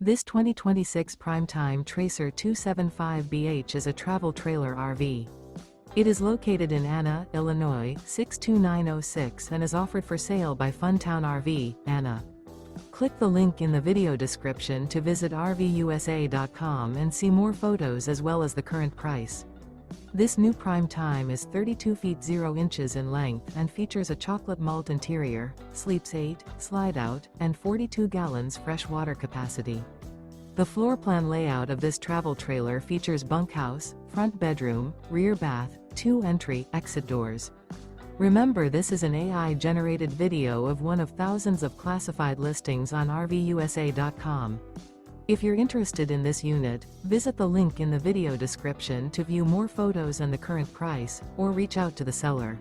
This 2026 Primetime Tracer 275BH is a travel trailer RV. It is located in Anna, Illinois, 62906 and is offered for sale by Funtown RV, Anna. Click the link in the video description to visit RVUSA.com and see more photos as well as the current price. This new Primetime is 32 feet 0 inches in length and features a chocolate malt interior, sleeps 8, slide-out, and 42 gallons fresh water capacity. The floor plan layout of this travel trailer features bunkhouse, front bedroom, rear bath, 2 entry/exit doors. Remember, this is an AI-generated video of one of thousands of classified listings on RVUSA.com. If you're interested in this unit, visit the link in the video description to view more photos and the current price, or reach out to the seller.